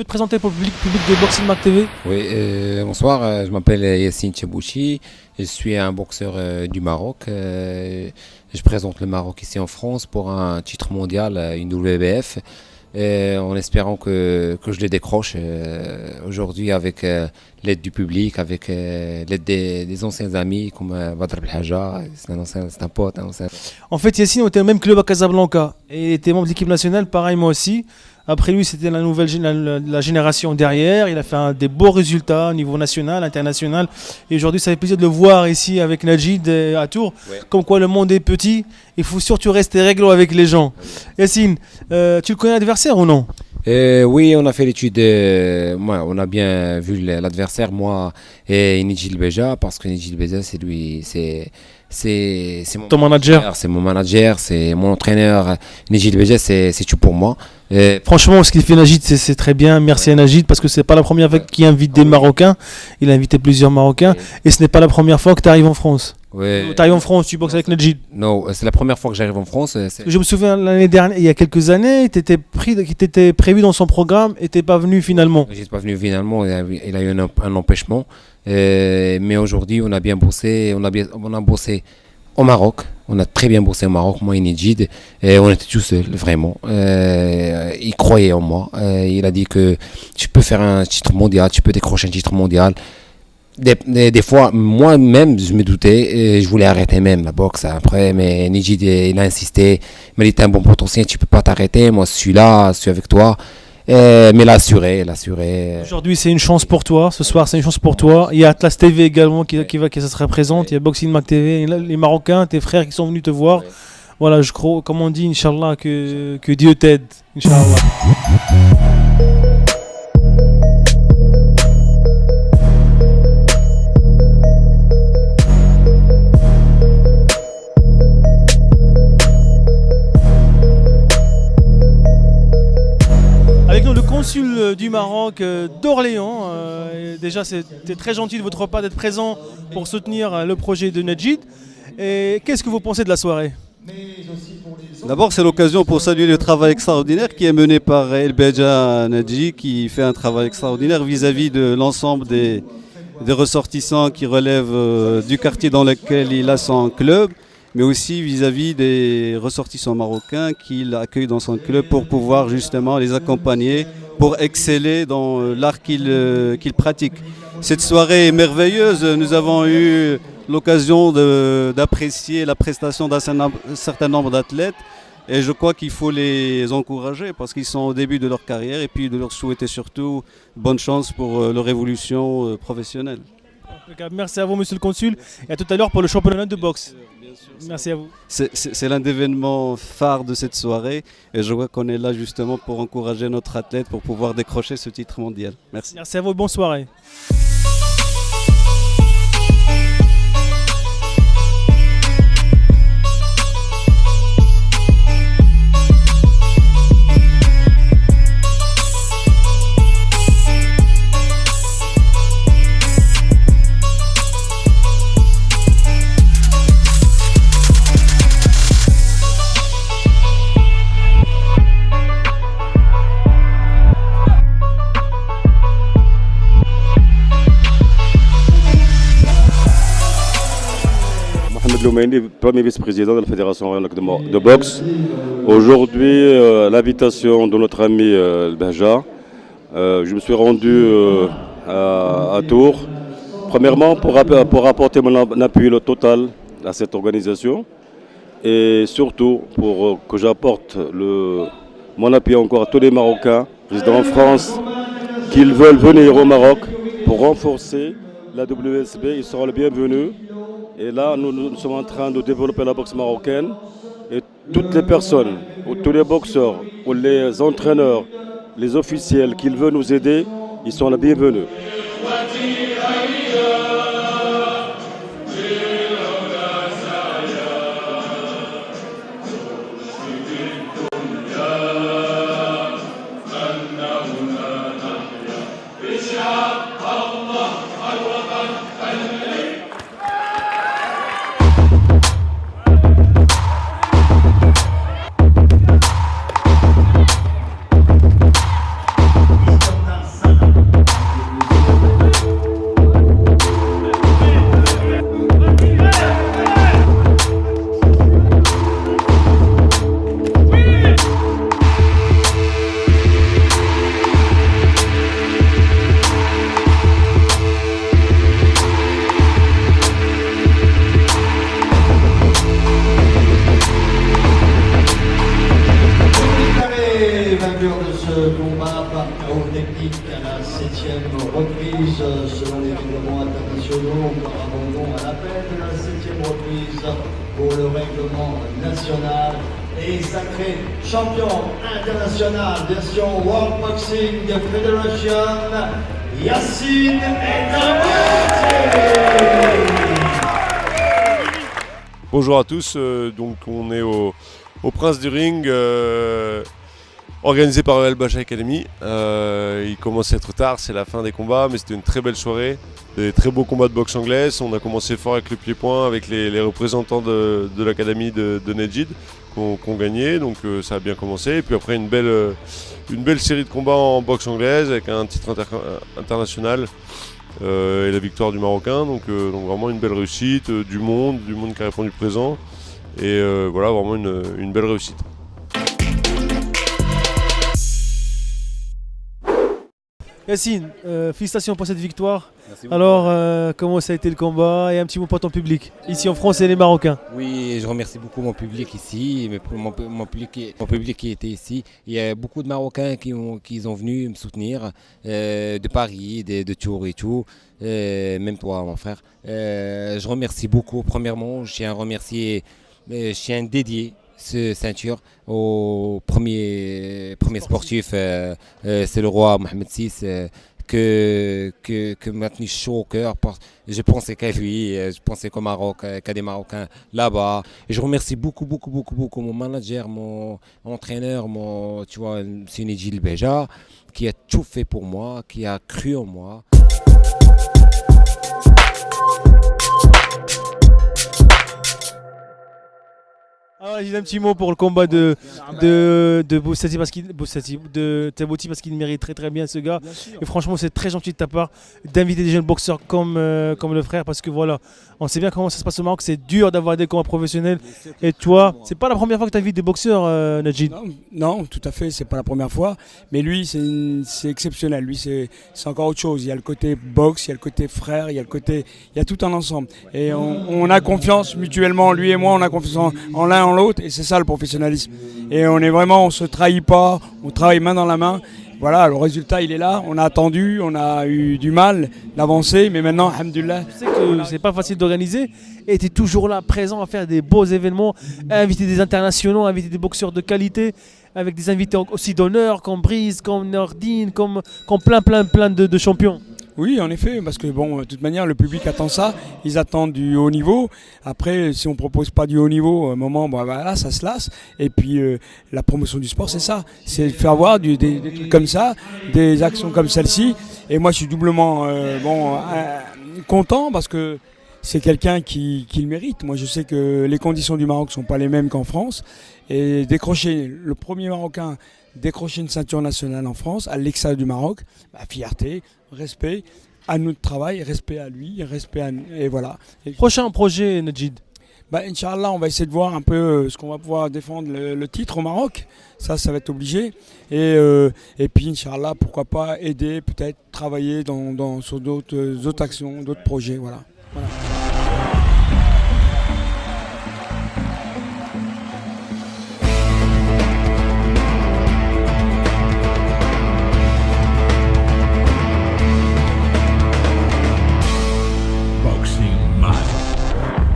présenter pour le public de Boxing Mag TV? Oui, bonsoir, je m'appelle Yassine Chebouchi, je suis un boxeur du Maroc. Je présente le Maroc ici en France pour un titre mondial, une WBF, en espérant que je le décroche aujourd'hui avec l'aide du public, avec l'aide des anciens amis comme Badr Belhaja, c'est un pote. En fait, Yassine était au même club à Casablanca et était membre de l'équipe nationale, pareil moi aussi. Après lui, c'était la génération derrière. Il a fait des beaux résultats au niveau national, international. Et aujourd'hui, ça fait plaisir de le voir ici avec Najid à Tours. Ouais. Comme quoi le monde est petit, il faut surtout rester réglo avec les gens. Yassine, tu le connais l'adversaire ou non? Oui, on a fait l'étude. On a bien vu l'adversaire, moi et Nidjil Beja, parce que Nidjil Beja, c'est lui, c'est ton manager. C'est mon manager, c'est mon entraîneur. Nidjil Beja, c'est tout pour moi. Franchement, ce qu'il fait Najid, c'est très bien. Merci à Najid, parce que c'est pas la première fois qu'il invite des Marocains. Il a invité plusieurs Marocains, et ce n'est pas la première fois que tu arrives en France. Tu arrives en France, tu boxes avec Najid? Non, c'est la première fois que j'arrive en France. Je me souviens l'année dernière, il y a quelques années, tu étais prévu dans son programme et tu n'es pas venu finalement. Je ne suis pas venu finalement, il a eu un empêchement. Mais aujourd'hui, on a bien bossé, on a bossé au Maroc. On a très bien bossé au Maroc, moi et Nidjid, et on était tout seul, vraiment. Il croyait en moi. Il a dit que tu peux faire un titre mondial, tu peux décrocher un titre mondial. Des fois, moi-même, je me doutais, et je voulais arrêter même la boxe après, mais Nidjid, il a insisté. Il m'a dit, t'as un bon potentiel, tu peux pas t'arrêter, moi je suis là, je suis avec toi. Mais il a assuré. Aujourd'hui, c'est une chance pour toi. Ce soir, c'est une chance pour toi. Il y a Atlas TV également qui sera présente. Il y a Boxing Mag TV. Les Marocains, tes frères qui sont venus te voir. Voilà, je crois, comme on dit, Inch'Allah, que Dieu t'aide. Inch'Allah. Consul du Maroc d'Orléans. Déjà, c'était très gentil de votre part d'être présent pour soutenir le projet de Najid. Et qu'est-ce que vous pensez de la soirée? D'abord, c'est l'occasion pour saluer le travail extraordinaire qui est mené par El Beja Nadji, qui fait un travail extraordinaire vis-à-vis de l'ensemble des ressortissants qui relèvent du quartier dans lequel il a son club, mais aussi vis-à-vis des ressortissants marocains qu'il accueille dans son club pour pouvoir justement les accompagner, pour exceller dans l'art qu'il pratique. Cette soirée est merveilleuse, nous avons eu l'occasion d'apprécier la prestation d'un certain nombre d'athlètes et je crois qu'il faut les encourager parce qu'ils sont au début de leur carrière et puis de leur souhaiter surtout bonne chance pour leur évolution professionnelle. Merci à vous, monsieur le consul, et à tout à l'heure pour le championnat de boxe. Merci à vous. C'est l'un des événements phares de cette soirée et je vois qu'on est là justement pour encourager notre athlète pour pouvoir décrocher ce titre mondial. Merci. Merci à vous, bonne soirée. Loumeini, premier vice-président de la Fédération de boxe. Aujourd'hui, l'invitation de notre ami Benja, je me suis rendu à Tours, premièrement pour apporter mon appui total à cette organisation et surtout pour que j'apporte mon appui encore à tous les Marocains résidant en France qui veulent venir au Maroc pour renforcer la WSB, ils seront les bienvenus. Et là, nous sommes en train de développer la boxe marocaine. Et toutes les personnes, ou tous les boxeurs, ou les entraîneurs, les officiels qui veulent nous aider, ils sont les bienvenus. reprise selon les règlements internationaux, par abandon à l'appel de la 7e reprise pour le règlement national. Et sacré champion international version World Boxing Federation, Yacine Etabati. Bonjour à tous, donc on est au Prince du Ring, organisé par El Bacha Academy. Il commence à être tard, c'est la fin des combats, mais c'était une très belle soirée. Des très beaux combats de boxe anglaise. On a commencé fort avec le pied-point, avec les représentants de l'académie de Nedjid qui ont gagné, donc ça a bien commencé. Et puis après une belle série de combats en boxe anglaise avec un titre international. Et la victoire du Marocain, donc vraiment une belle réussite, du monde qui a répondu présent, et voilà, vraiment une belle réussite. Yacine, félicitations pour cette victoire. Merci beaucoup. Alors, comment ça a été le combat, et un petit mot pour ton public, ici en France et les Marocains. Oui, je remercie beaucoup mon public ici, mon public qui était ici. Il y a beaucoup de Marocains qui sont venus me soutenir, de Paris, de Tours et tout, même toi mon frère. Je remercie beaucoup. Premièrement, je tiens à dédier ce ceinture au premier sportif, c'est le roi Mohamed VI, que m'a tenu chaud au cœur. Je pensais qu'à lui, je pensais qu'au Maroc, qu'à des Marocains là-bas. Et je remercie beaucoup mon manager, mon entraîneur, c'est Nedjid Beja, qui a tout fait pour moi, qui a cru en moi. Alors, j'ai un petit mot pour le combat de Boussati, de Taboti, parce qu'il mérite très très bien ce gars. Et franchement, c'est très gentil de ta part d'inviter des jeunes boxeurs comme le frère, parce que voilà, on sait bien comment ça se passe au Maroc, c'est dur d'avoir des combats professionnels. Et toi, c'est pas la première fois que tu invites des boxeurs, Nedjid. Non, tout à fait, c'est pas la première fois. Mais lui, c'est exceptionnel. Lui, c'est encore autre chose. Il y a le côté boxe, il y a le côté frère, il y a tout un ensemble. Et on a confiance mutuellement, lui et moi, on a confiance en l'un l'autre, et c'est ça le professionnalisme. Et on se trahit pas, on travaille main dans la main. Voilà, le résultat il est là, on a attendu, on a eu du mal d'avancer, mais maintenant, alhamdoulilah. Je sais que c'est pas facile d'organiser, et tu es toujours là, présent, à faire des beaux événements, à inviter des internationaux, à inviter des boxeurs de qualité, avec des invités aussi d'honneur, comme Brice, comme Nordine, comme plein de champions. Oui, en effet, parce que de toute manière, le public attend ça, ils attendent du haut niveau. Après, si on ne propose pas du haut niveau, à un moment, voilà, ça se lasse. Et puis, la promotion du sport, c'est ça. C'est faire voir des trucs comme ça, des actions comme celle-ci. Et moi, je suis doublement content, parce que c'est quelqu'un qui le mérite. Moi, je sais que les conditions du Maroc ne sont pas les mêmes qu'en France. Et décrocher le premier Marocain, décrocher une ceinture nationale en France, à l'extérieur du Maroc, fierté, respect à notre travail, respect à lui, respect à nous, et voilà. Prochain projet, Nedjid? Inch'Allah, on va essayer de voir un peu ce qu'on va pouvoir défendre le titre au Maroc. Ça va être obligé. Et puis, Inch'Allah, pourquoi pas aider, peut-être travailler sur d'autres actions, d'autres projets. Voilà.